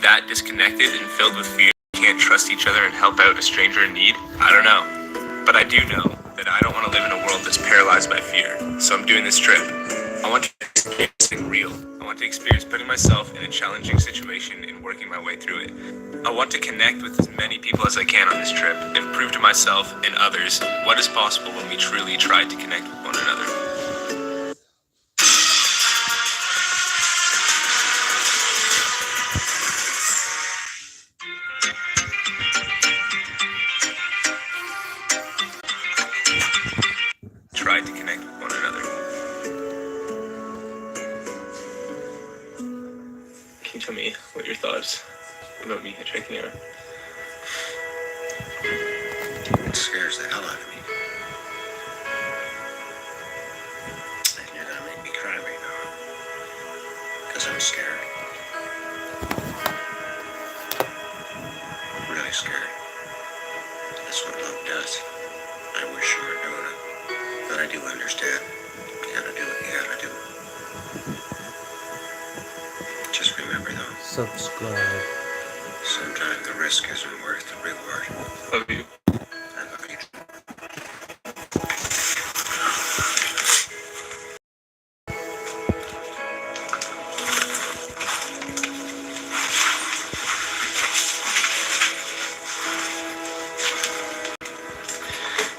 that disconnected and filled with fear, can't trust each other and help out a stranger in need? I don't know. But I do know that I don't want to live in a world that's paralyzed by fear. So I'm doing this trip. I want to experience something real. I want to experience putting myself in a challenging situation and working my way through it. I want to connect with as many people as I can on this trip and prove to myself and others what is possible when we truly try to connect with one another. Try to connect with one another. Can you tell me what your thoughts about me hitchhiking are? It scares the hell out of me. And you're gonna make me cry right now. Because I'm scared. Really scared. That's what love does. I wish you were doing it. But I do understand. You gotta do what you gotta do. Just remember though, Subscribe. sometimes the risk isn't worth the reward. Love you. I love you.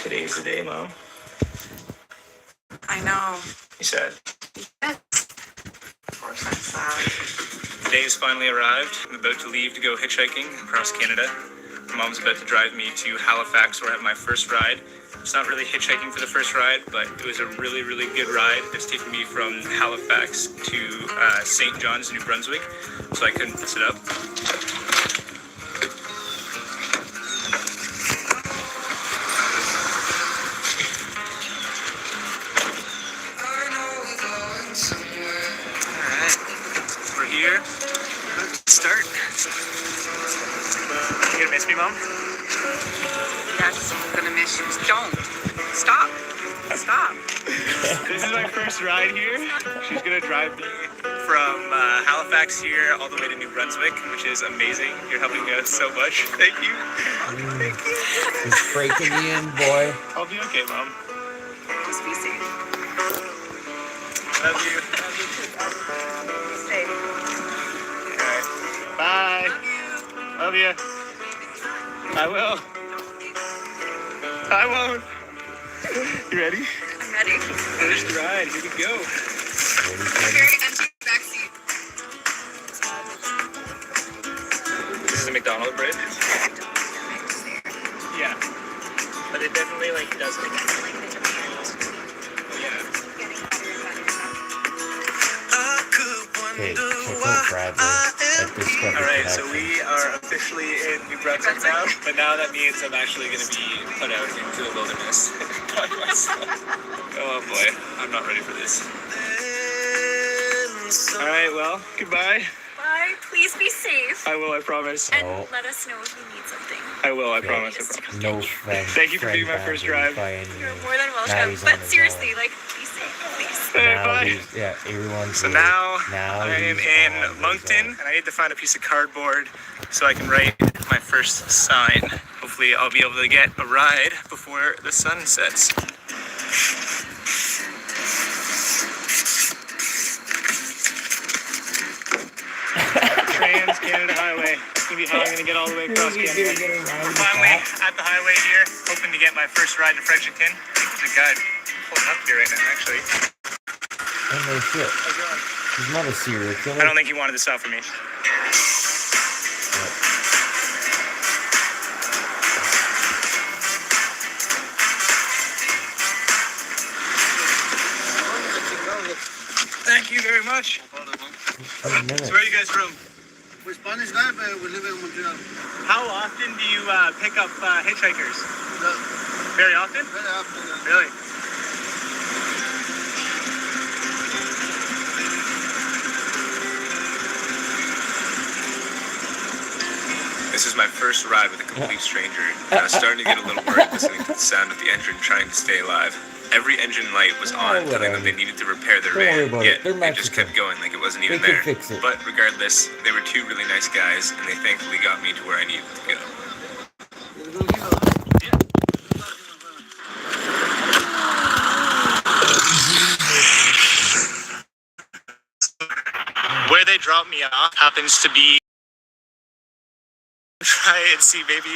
Today's the day, Mom. I know. You said. Yes. Of course I'm sad. The day's finally arrived. I'm about to leave to go hitchhiking across Canada. My mom's about to drive me to Halifax where I have my first ride. It's not really hitchhiking for the first ride, but it was a really, really good ride. It's taking me from Halifax to St. John's, New Brunswick, so I couldn't miss it up. We're here. Start. You gonna miss me, Mom? Yes, I'm gonna miss you. Don't. Stop. Stop. This is my first ride here. She's gonna drive me from Halifax here all the way to New Brunswick, which is amazing. You're helping me out so much. Thank you. Thank you. He's breaking me in, boy. I'll be okay, Mom. Just be safe. Love you. Be safe. Alright. Bye. Love you. I will. I won't. You ready? I'm ready. First ride. Here we go. Very empty backseat. This is a McDonald's bridge. Yeah. But it definitely doesn't. Yeah. Okay, check out Bradley at this stuff. Alright, so we are officially in New Brunswick now, but now that means I'm actually going to be put out into the wilderness by myself. Oh boy, I'm not ready for this. Alright, well, goodbye. Bye. Please be safe. I will, I promise. And Oh. let us know if you need something. I will, I Okay. promise, I promise. No friend. Thank you for being my first drive. You're more than Now welcome. he's on But his seriously, own. be safe, please. Alright, bye. Yeah, everyone's So here. now I am he's in on his Moncton, own. and I need to find a piece of cardboard so I can write my first sign. Hopefully I'll be able to get a ride before the sun sets. Trans-Canada Highway. It's gonna be how I'm gonna get all the way across Canada. We're finally at the highway here, hoping to get my first ride to Fredericton. There's a guy pulling up here right now, actually. Oh no shit. How's it going? He's not a serial killer. I don't think he wanted to stop for me. Thank you very much. A minute. So where are you guys from? We're Spanish guy, but we live in Montreal. How often do you pick up hitchhikers? No, Very often? very often. Really? This is my first ride with a complete stranger. I was starting to get a little worried listening to the sound of the engine trying to stay alive. Every engine light was on, telling them they needed to repair their van, yet they just kept going like it wasn't even there. But regardless, they were two really nice guys, and they thankfully got me to where I needed to go. Where they dropped me off happens to be try and see maybe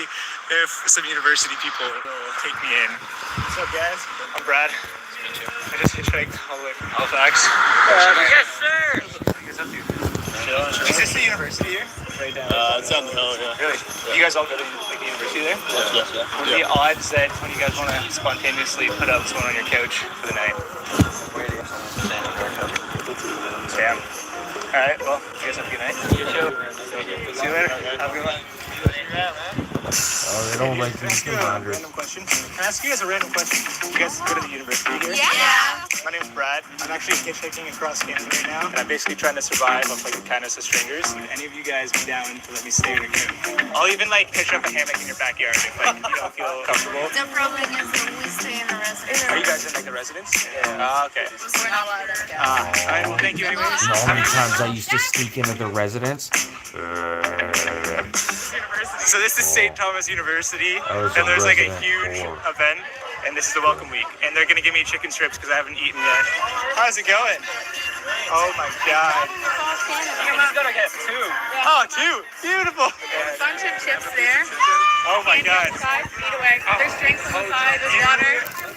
if some university people will take me in. What's up, guys? I'm Brad. I just hitchhiked all the way from Halifax. Yes, sir. What are you guys up to? Is this the university here? Right down. It's on the hill, yeah. Really? Yeah. You guys all go to like, the university there? Yes. What are the odds that when you guys want to spontaneously put out someone on your couch for the night? Damn. All right. Well, you guys have a good night. You too. See you later. Have a good one. Oh, they don't like Can I ask you a random question? Can I ask you guys a random question? You guys go to the university here? Yeah. My name's Brad. I'm actually hitchhiking across Canada right now, and I'm basically trying to survive off like the kindness of strangers. Would any of you guys be down to let me stay in a coop? I'll even like pitch up a hammock in your backyard if like you don't feel comfortable. The problem is that we stay in a residence. Are you guys in like the residence? Yeah. Okay. We're not allowed to go. All right. Well, thank you anyways. You know how many times I used to sneak into the residence? So this is St. Thomas University, I was and there's like a resident huge for- event, and this is the welcome week, and they're gonna give me chicken strips because I haven't eaten yet. How's it going? Oh my god. You just gotta get two. Oh, two. Beautiful. Bunch of chips there. Oh my god. 5 feet away. There's drinks on the side. There's water.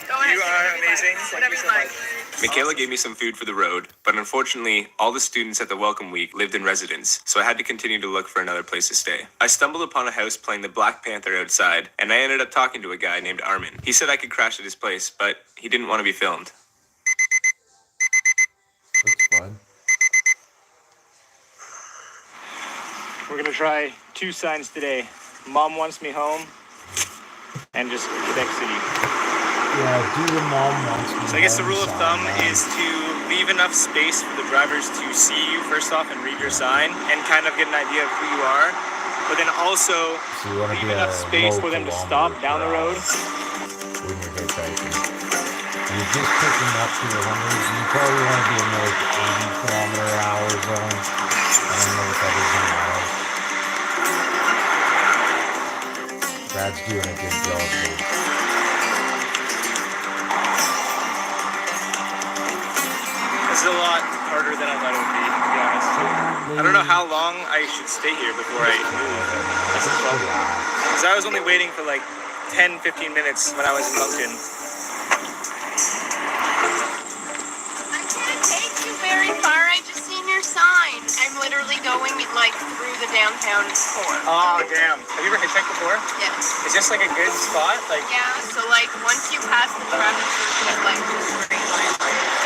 Go ahead. You are amazing. Thank Whatever you you so like. much. Michaela gave me some food for the road, but unfortunately, all the students at the welcome week lived in residence, so I had to continue to look for another place to stay. I stumbled upon a house playing the Black Panther outside, and I ended up talking to a guy named Armin. He said I could crash at his place, but he didn't want to be filmed. That's fun. We're gonna try two signs today. Mom wants me home, and just Quebec City. Yeah, do the mom wants me. So I guess the home rule of sign, thumb man. is to leave enough space for the drivers to see you first off and read your sign and kind of get an idea of who you are. But then also So you want to leave be enough a space low for them to kilometer stop down the per road. hour when you're hitchhiking. You're just picking up to your hundreds. You probably want to be in like 80-kilometer-hour zone. I don't know what that is in miles. Brad's doing a good job, though. This is a lot harder than I thought it would be, to be honest. I don't know how long I should stay here before I move. That's the problem. Because I was only waiting for like 10-15 minutes when I was in Moncton. I can't take you very far. I just seen your sign. I'm literally going like through the downtown core. Oh, damn. Have you ever hitchhiked before? Yes. Is this like a good spot? Like, Yeah, so like once you pass the traffic circle, it's like just straight line.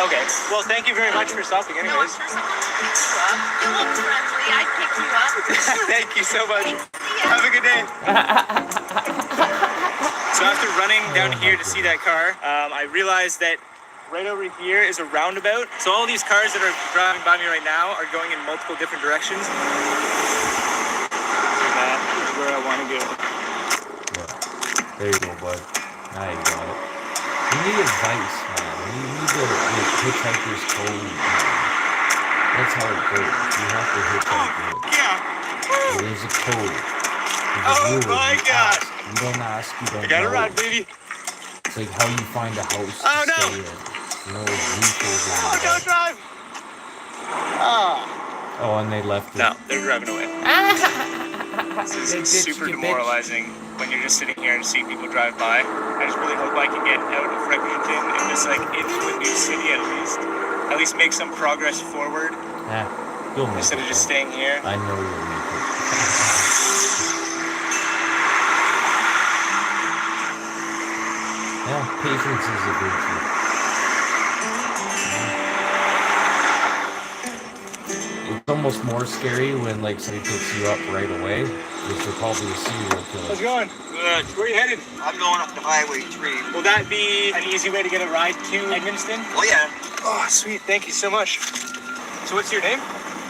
okay. Well, thank you very much for stopping No, anyways. I'm sure someone will pick you up. You look friendly. I'd pick you up. Thank you so much. See ya. Have a good day. So after running down here to see that car, I realized that right over here is a roundabout. So all these cars that are driving by me right now are going in multiple different directions. That is where I want to go. Yeah. There you go, bud. Now you got it. You need advice, man. You need the hitchhiker's code, man. That's how it goes. You have to hitchhike it. Yeah. There's a code. There's a Oh rule. my You God. ask. You don't ask, you don't I got to know. run, baby. It's like how you find a house Oh, to no. stay in. You know, vehicles Oh, and don't drive. Oh, and they left it. No, they're driving away. This is super demoralizing when you're just sitting here and seeing people drive by. I just really hope I can get out of Fredericton and just like into a new city at least. At least make some progress forward You'll make instead it. of just man. staying here. I know you'll make it. Yeah, patience is a virtue. It's almost more scary when like somebody picks you up right away, which they're probably a serial How's it killer. going? Good. Where are you headed? I'm going up to Highway 3. Will that be an easy way to get a ride to Edmundston? Oh, yeah. Oh, sweet. Thank you so much. So what's your name?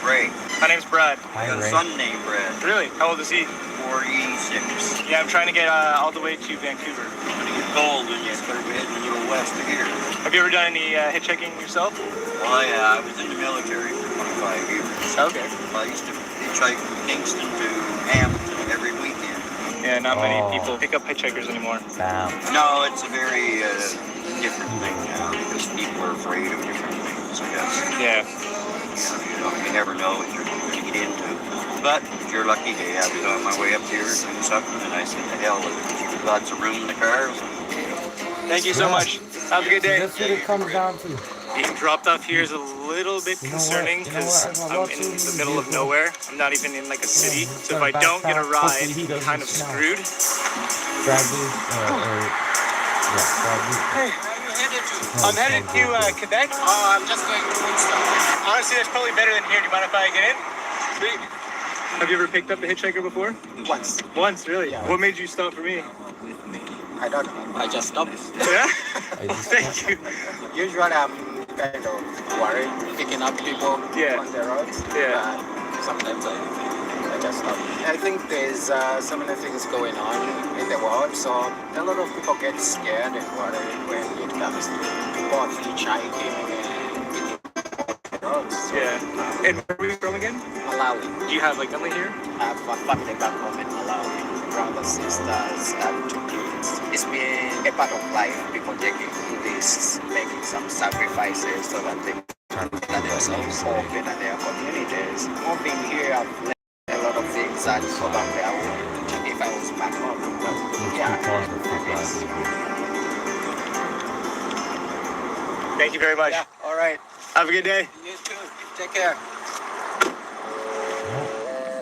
Ray. My name's Brad. Hi, I got a Ray. son named Brad. Really? How old is he? 46. Yeah, I'm trying to get all the way to Vancouver. It's going to get cold and you start heading a little west of here. Have you ever done any hitchhiking yourself? Well, yeah, I was in the military for 25 years. Okay. I used to hitchhike from Kingston to Hamilton every weekend. Yeah, not many Oh. people pick up hitchhikers anymore. Bam. No, it's a very different thing now because people are afraid of different things, I guess. Yeah. You never know what you're going to get into. But if you're lucky, hey, I was on my way up here doing something, and I said, the hell with it. You've got some room in the car. Thank you so much. Have a good day. That's what it comes down to. Being dropped off here is a little bit You know what? concerning You know because what? I'm in the middle of nowhere. I'm not even in like a city. So if I don't get a ride, I'm kind of screwed. Bradley, Bradley. Hey, I'm headed to Quebec. I'm just going to Queenstown. Honestly, that's probably better than here. Do you mind if I get in? Sweet. Have you ever picked up a hitchhiker before? Once. Once, really? Yeah. What made you stop for me? I don't know. I just stopped. Yeah? I just- Thank you. Usually I'm kind of worried picking up people Yeah. on the roads. Yeah. But sometimes I just stop. I think there's so many things going on in the world, so a lot of people get scared and worried when it comes to both hitchhiking and picking roads. So, Yeah. And where are we from again? Malawi. Do you have like family here? I have a family back home in Malawi. Brothers, sisters, and 2 kids. It's been a part of life. People taking risks, making some sacrifices so that they that themselves hope in their communities. Moving here, I've learned a lot of things that probably I would if I was back home. But, yeah, Thank you very much. yeah, all right. Have a good day. You too. Take care.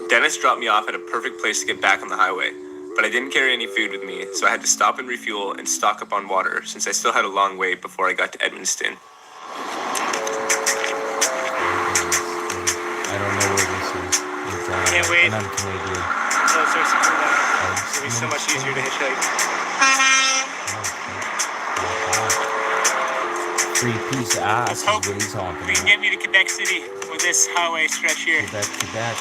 Dennis dropped me off at a perfect place to get back on the highway, but I didn't carry any food with me, so I had to stop and refuel and stock up on water since I still had a long way before I got to Edmundston. I don't know where this is. It's, Can't wait. And I'm Canadian. So it's gonna be so much easier to hitchhike. Free piece of ass is Hope what he's talking we can about. get me to Quebec City with this highway stretch here. Quebec.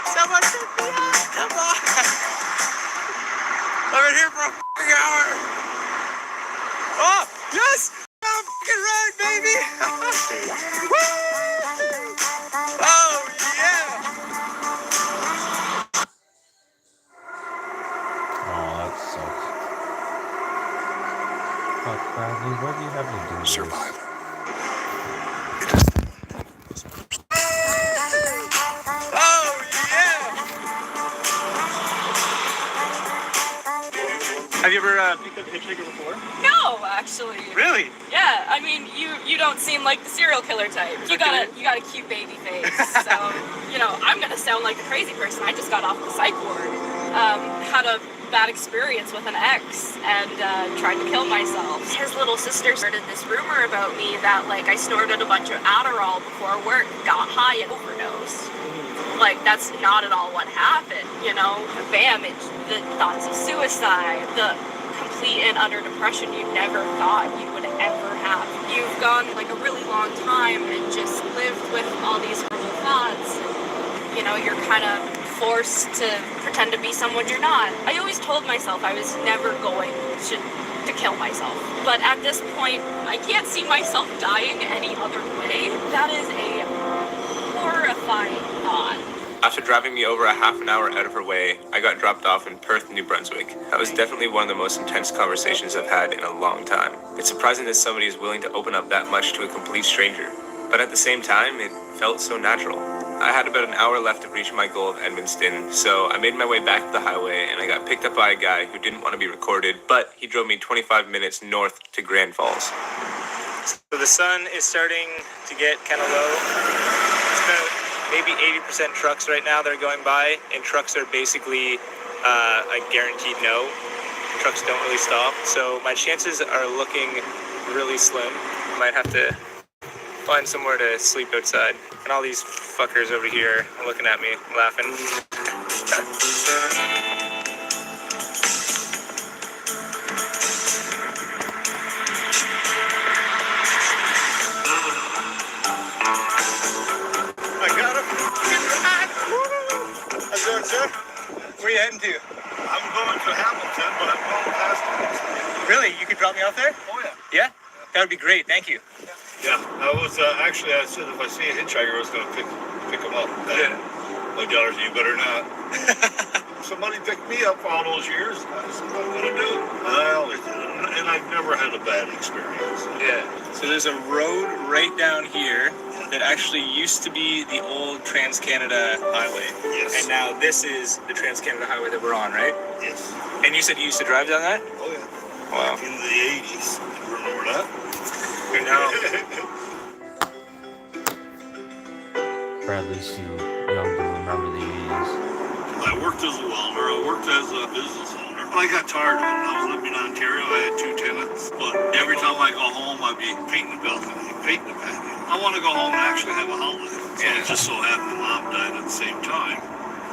Someone pick me up! Come on! I've been here for a fucking hour! Oh! Yes! I'm a fucking ride, baby! Woo! Oh, yeah! Oh, that sucks. Fuck, Bradley, what do you have to do? Survive. Oh, yeah! Have you ever picked up a hitchhiker before? No, actually. Really? Yeah, I mean, you don't seem like the serial killer type. You got a cute baby face. So, I'm gonna sound like a crazy person. I just got off the psych ward. Had a bad experience with an ex and tried to kill myself. His little sister started this rumor about me that I snorted a bunch of Adderall before work, got high and overdosed. That's not at all what happened, Bam, the thoughts of suicide, the complete and utter depression you never thought you would ever have. You've gone a really long time and just lived with all these horrible thoughts. And, you're kind of forced to pretend to be someone you're not. I always told myself I was never going to kill myself. But at this point, I can't see myself dying any other way. That is a horrifying thought. After driving me over a half an hour out of her way, I got dropped off in Perth, New Brunswick. That was definitely one of the most intense conversations I've had in a long time. It's surprising that somebody is willing to open up that much to a complete stranger, but at the same time, it felt so natural. I had about an hour left to reach my goal of Edmundston, so I made my way back to the highway and I got picked up by a guy who didn't want to be recorded, but he drove me 25 minutes north to Grand Falls. So the sun is starting to get kind of low. It's about maybe 80% trucks right now that are going by, and trucks are basically a guaranteed no. Trucks don't really stop, so my chances are looking really slim. Might have to find somewhere to sleep outside. And all these fuckers over here are looking at me, laughing. Where are you heading to? I'm going to Hamilton, but I'm going past it. Really? You could drop me off there? Oh, yeah. Yeah? That would be great. Thank you. Yeah, I was actually, I said if I see a hitchhiker, I was going to pick him up. Yeah. My daughter said, you better not. Somebody picked me up all those years. I said, what am I going to do? And I always did. And I've never had a bad experience. Yeah. So there's a road right down here that actually used to be the old Trans-Canada Highway. Yes. And now this is the Trans-Canada Highway that we're on, right? Yes. And you said you used to drive down that? Oh, yeah. Wow. In the 80s. You remember that? No. Bradley's too young to remember the 80s. I worked as a welder. I worked as a business owner. I got tired of it. I was living in Ontario. I had 2 tenants. But every time I go home, I'd be painting the balcony, painting the patio. I want to go home and actually have a holiday. So it just so happened Mom died at the same time.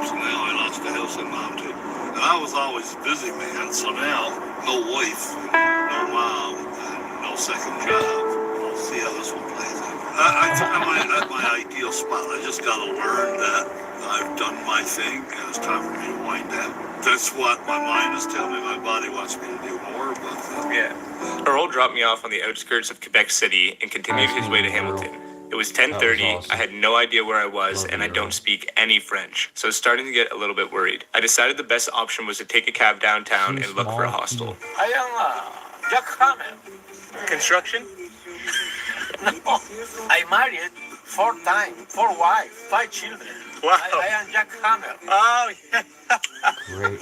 So now I lost the house and Mom too. And I was always a busy man. So now, no wife, no mom, and no second job. We'll see how this one plays out. I'm at my ideal spot. I just got to learn that I've done my thing and it's time for me to wind down. That's what my mind is telling me. My body wants me to do more, but Yeah. Earl dropped me off on the outskirts of Quebec City and continued his way to Hamilton. It was 10:30, awesome. I had no idea where I was, Love and I you, don't Earl. speak any French, so I was starting to get a little bit worried. I decided the best option was to take a cab downtown Too and look for a small, hostel. I am Jack Hammer. Construction? No, I married 4 times, 4 wives, 5 children. Wow. I am Jack Hammer. Oh, yeah. Great.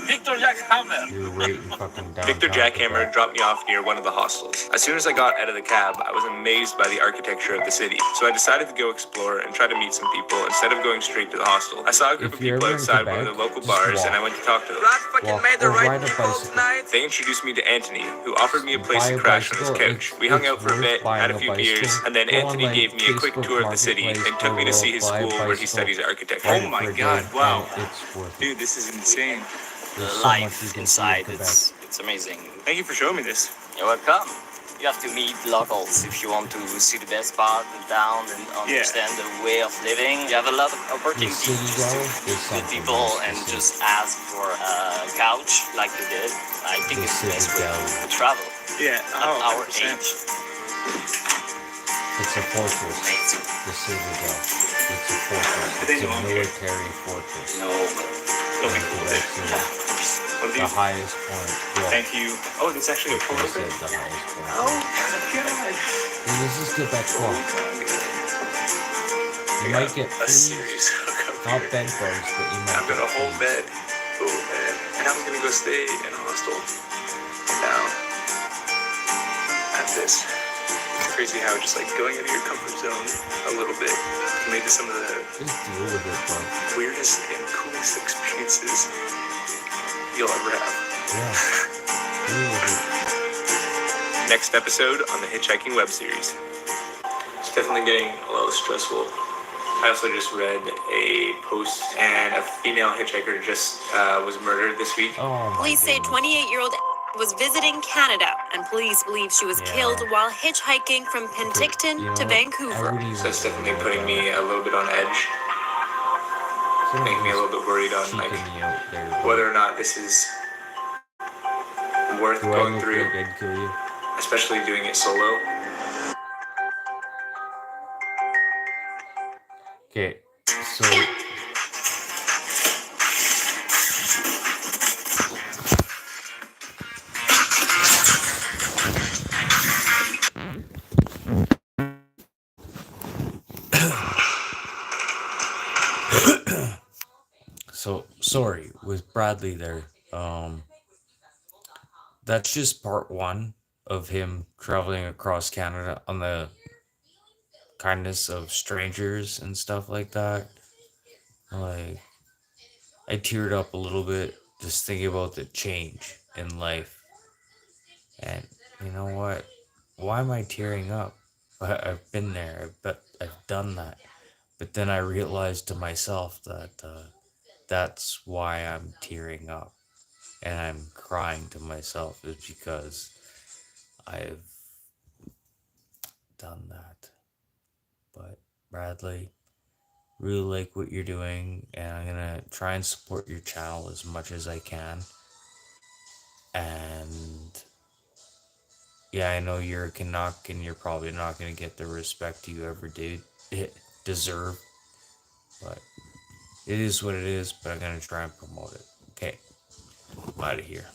Victor Jack Hammer. You're right in fucking downtown. Victor Jackhammer Quebec. dropped me off near one of the hostels. As soon as I got out of the cab, I was amazed by the architecture of the city. So I decided to go explore and try to meet some people instead of going straight to the hostel. I saw a group If of you're people ever in outside one of Quebec, the local just bars walk. and I went to talk to them. Walk or ride a bicycle. They introduced me to Anthony, who offered me a place Buy to a crash on his bicycle. couch. We hung out for a worth bit, buying had a few beers, bicycle. and then Go on, Anthony like, gave me a quick Facebook tour of the city and Marketplace, took me to go see his buy a school where he bicycle. studies architecture. Ride Oh it my for a God, day, wow. and it's worth it. Dude, this is insane. There's The so much you life can see in inside, Quebec. it's amazing. Thank you for showing me this. You're welcome. You have to meet locals if you want to see the best part of town and understand the way of living. You have a lot of The opportunities city just though to is meet something people else to and see. just ask for a couch like you did. I think The it's the best way Citadel. to travel Yeah. at Oh, our 100%. age. It's a fortress. Amazing. The Citadel. It's a fortress. They It's a know I'm here. military fortress. No, It'll be in cool. Quebec City. What are The these? highest point. Well, Thank you. Oh, it's actually a I polo said bit? the highest point. Oh, God. And this is Quebecois. You I might got get a fleas, serious hookup not here. bed bugs, but you might I've got get a whole fleas. bed. Oh man. And I'm gonna go stay in a hostel now at this. It's crazy how just like going out of your comfort zone a little bit can lead to some of the Just deal with it, bud. weirdest and coolest experiences you'll ever have. Yeah. Deal with it. Next episode on the Hitchhiking web series. It's definitely getting a little stressful. I also just read a post and a female hitchhiker just was murdered this week. Oh my Police say goodness. 28-year-old was visiting Canada, and police believe she was Yeah. killed while hitchhiking from Penticton You know to what? I Vancouver. wouldn't even So it's definitely worry putting about me it. a little bit on edge, Someone making me a was little bit worried on like cheeking me out there, but whether or not this is worth do I going look through, like I'd kill you? especially doing it solo. Okay, so so sorry with Bradley there. That's just part one of him traveling across Canada on the kindness of strangers and stuff like that. Like, I teared up a little bit just thinking about the change in life. And you know what? Why am I tearing up? I've been there. I've done that. But then I realized to myself that that's why I'm tearing up and I'm crying to myself is because I've done that. But Bradley, really like what you're doing, and I'm gonna try and support your channel as much as I can. And yeah, I know you're a Canuck, and you're probably not gonna get the respect you ever did deserve, but it is what it is. But I'm gonna try and promote it. Okay, I'm out of here.